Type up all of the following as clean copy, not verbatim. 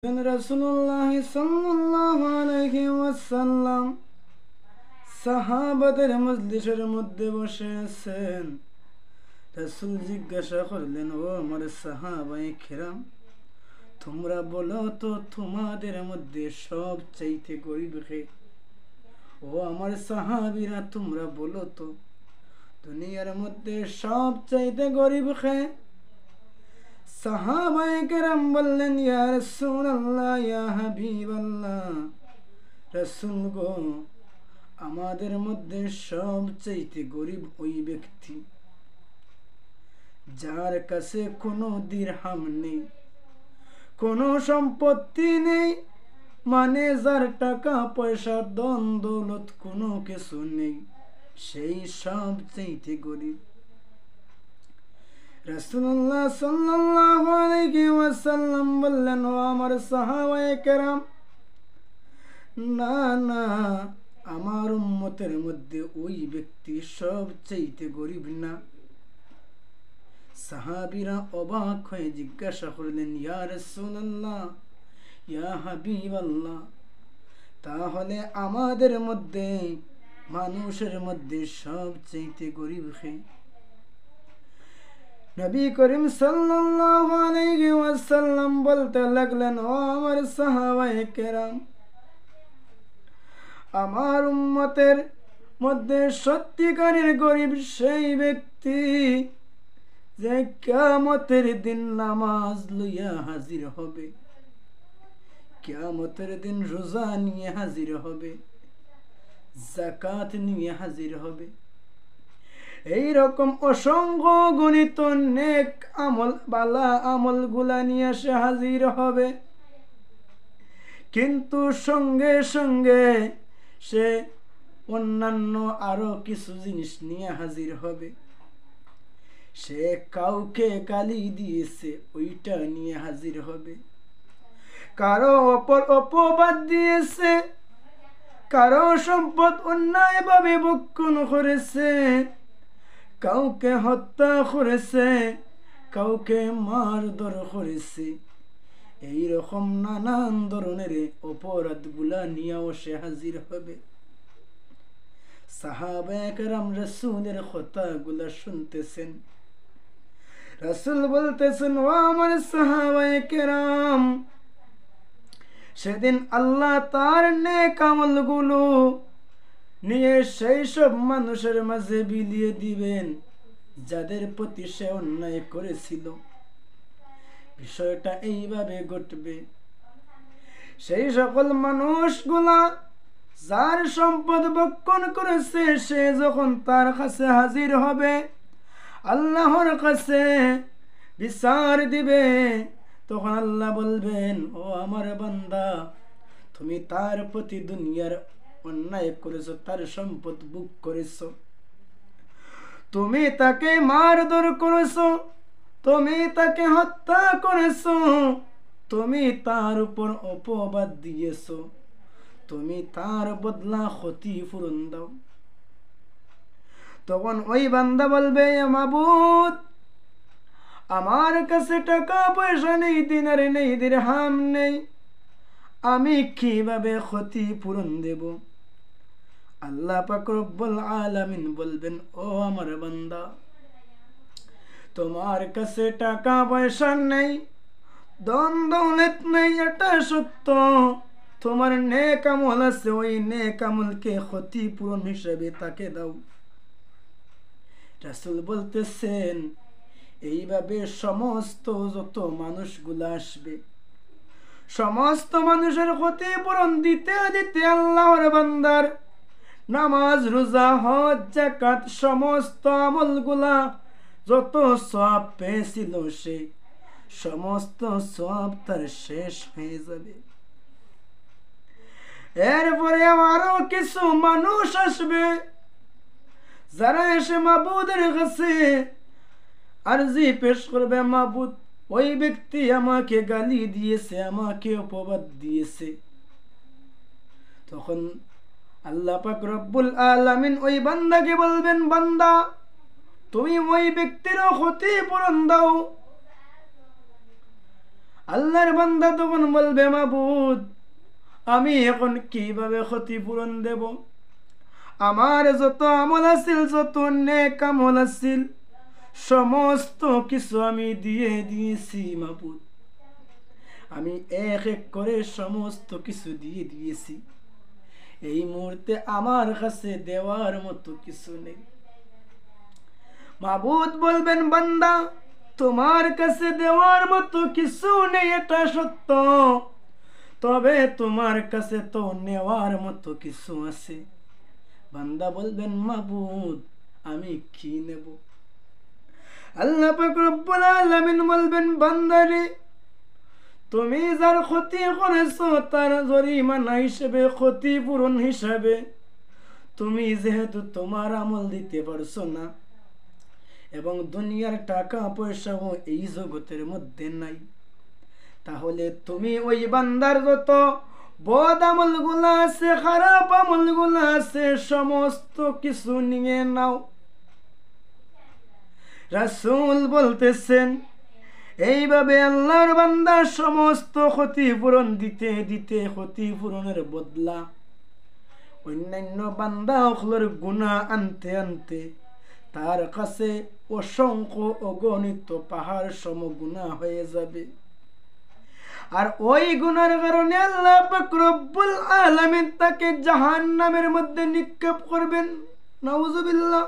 রাসূলুল্লাহ সাল্লাল্লাহু আলাইহি ওয়াসাল্লাম সাহাবাদের মজলিসের মধ্যে বসে আছেন। রাসূল জিজ্ঞাসা করলেন, ও আমার সাহাবায়ে কেরাম, তোমরা বলো তো তোমাদের মধ্যে সবচাইতে গরিব কে? ও আমার সাহাবীরা, তোমরা বলো তো দুনিয়ার মধ্যে সবচাইতে গরিব কে? সাহাবায়ে কেরাম বললেন, ইয়া রাসূলুল্লাহ, ইয়া হাবিবাল্লাহ, রাসূল গো, আমাদের মধ্যে সবচাইতে গরিব ওই ব্যক্তি যার কাছে কোনো দিরহাম নেই, কোনো সম্পত্তি নেই, মানে যার টাকা পয়সা ধন দৌলত কোনো কিছু নেই, সেই সবচাইতে গরিব। রাসূলুল্লাহ সাল্লাল্লাহু আলাইহি ওয়াসাল্লাম বললেন, ও আমার সাহাবায়ে কেরাম, না না, আমার উম্মতের মধ্যে ওই ব্যক্তি সবচাইতে গরিব না। সাহাবীরা অবাক হয়ে জিজ্ঞাসা করলেন, ইয়া রাসূলুল্লাহ, ইয়া হাবিবাল্লাহ, তাহলে আমাদের মধ্যে, মানুষের মধ্যে সবচাইতে গরিব কে? নবী করিম সাল্লাল্লাহু আলাইহি ওয়াসাল্লাম বলতে লাগলেন, ও আমার সাহাবায়ে কেরাম, আমার উম্মতের মধ্যে সত্যিকারের গরিব সেই ব্যক্তি যে কিয়ামতের দিন নামাজ লইয়া হাজির হবে, কিয়ামতের দিন রোজা নিয়ে হাজির হবে, যাকাত নিয়ে হাজির হবে, এই রকম অসংখ্য গণিত নেক আমল, বালা আমল গুলা নিয়ে সে হাজির হবে। কিন্তু সঙ্গে সঙ্গে সে অন্যান্য আরো কিছু জিনিস নিয়ে হাজির হবে। সে কাউকে গালি দিয়েছে, ওইটা নিয়ে হাজির হবে। কারো অপর অপবাদ দিয়েছে, কারো সম্পদ অন্যায়ভাবে ভক্ষণ করেছে, কাউকে হত্যা করেছে, কাউকে মারধর করেছে, এইরকম নানান ধরনের অপরাধ গুলা নিয়েও সে হাজির হবে। সাহাবায়ে কেরাম রাসূলের কথাগুলা শুনতেছেন। রাসূল বলতেছেন, ও আমার সাহাবায়ে কেরাম, সেদিন আল্লাহ তার নেক আমলগুলো নিয়ে সেই সব মানুষের মাঝে বিলিয়ে দিবেন যাদের প্রতি সে অন্যায় করেছিল। বিষয়টা এইভাবে ঘটবে, সেই সকল মানুষগুলা যার সম্পদ ভক্ষণ করেছে, সে যখন তার কাছে হাজির হবে, আল্লাহর কাছে বিচার দিবে, তখন আল্লাহ বলবেন, ও আমার বান্দা, তুমি তার প্রতি দুনিয়ার অন্যায় করেছো, তার সম্পদ ভোগ করেছো, তুমি তাকে মারধর করেছো, তুমি তাকে হত্যা করেছো, তুমি তার উপর অপবাদ দিয়েছো, তুমি তার বদলা ক্ষতিপূরণ দাও। তখন ওই বান্দা বলবে, মাবুদ, আমার কাছে টাকা পয়সা নেই, দিনার নেই, দিরহাম নেই, আমি কিভাবে ক্ষতিপূরণ দেব? আল্লাহ পাক রব্বুল আলামিন বলবেন, ও আমার বান্দা, তোমার কাছে টাকা পয়সা নেই, ধন দৌলত নেই, এটা সত্য, তোমার নেক আমল আছে, ওই নেক আমলকে ক্ষতিপূরণ হিসেবে তাকে দাও। রাসূল বলতেছেন, এইভাবে সমস্ত যত মানুষগুলা আসবে, সমস্ত মানুষের ক্ষতিপূরণ দিতে দিতে আল্লাহর বান্দার নামাজ, রোজা, হজ, যাকাত, সমস্ত আমলগুলা যত সওয়াব পেয়েছিল, সে সমস্ত সওয়াব তার শেষ হয়ে যাবে। এরপরে আরো কিছু মানুষ আসবে, যারা এসে মাবুদের কাছে আরজি পেশ করবে, মাবুদ, ওই ব্যক্তি আমাকে গালি দিয়েছে, আমাকে অপবাদ দিয়েছে। তখন আল্লাহ পাক রব্বুল আলামিন ওই বান্দাকে বলবেন, বান্দা, তুমি ওই ব্যক্তির ক্ষতিপূরণ দাও। আল্লাহর বান্দা তখন বলবে, মাবুদ আমি এখন কিভাবে ক্ষতিপূরণ দেব? আমার যত আমল আছিল, যত নেক আমল আছিল, সমস্ত কিছু আমি দিয়ে দিয়েছি মাবুদ। আমি এক এক করে সমস্ত কিছু দিয়ে দিয়েছি। এই মুহূর্তে আমার কাছে দেওয়ার মতো কিছু নেই। মাবুদ বলবেন, বান্দা তোমার কাছে দেওয়ার মতো কিছু নেই, এটা সত্য, তবে তোমার কাছে তো নেওয়ার মতো কিছু আছে। বান্দা বলবেন, মাবুদ আমি কি নেব? আল্লাহ পাক রব্বুল আলামিন বলবেন, বান্দারে তুমি যার ক্ষতি করেছো তার জরিমানা হিসেবে, ক্ষতিপূরণ হিসাবে তুমি যেহেতু তোমার আমল দিতে পারছো না এবং দুনিয়ার টাকা পয়সাও এই জগতের মধ্যে নাই, তাহলে তুমি ওই বান্দার যত বদ আমল গুলা আছে, খারাপ আমল গুলা আছে, সমস্ত কিছু নিয়ে নাও। রাসূল বলতেছেন, এইভাবে আল্লাহর বান্দা সমস্ত ক্ষতিপূরণ দিতে দিতে ক্ষতিপূরণের বদলা অন্যান্য বান্দা ওগুলোর গুনাহ আনতে আনতে তার কাছে অসংখ্য অগণিত পাহাড় সম গুনাহ হয়ে যাবে। আর ওই গুনার কারণে আল্লাহ পাক রব্বুল আলামিন তাকে জাহান্নামের মধ্যে নিক্ষেপ করবেন। নাউযুবিল্লাহ।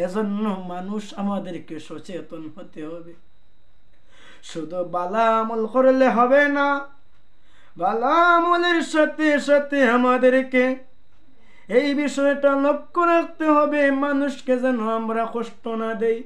এজন্য মানুষ আমাদেরকে সচেতন হতে হবে। শুধু ভালো আমল করলে হবে না, ভালো আমলের সাথে সাথে আমাদেরকে এই বিষয়টা লক্ষ্য রাখতে হবে, মানুষকে যেন আমরা কষ্ট না দেই।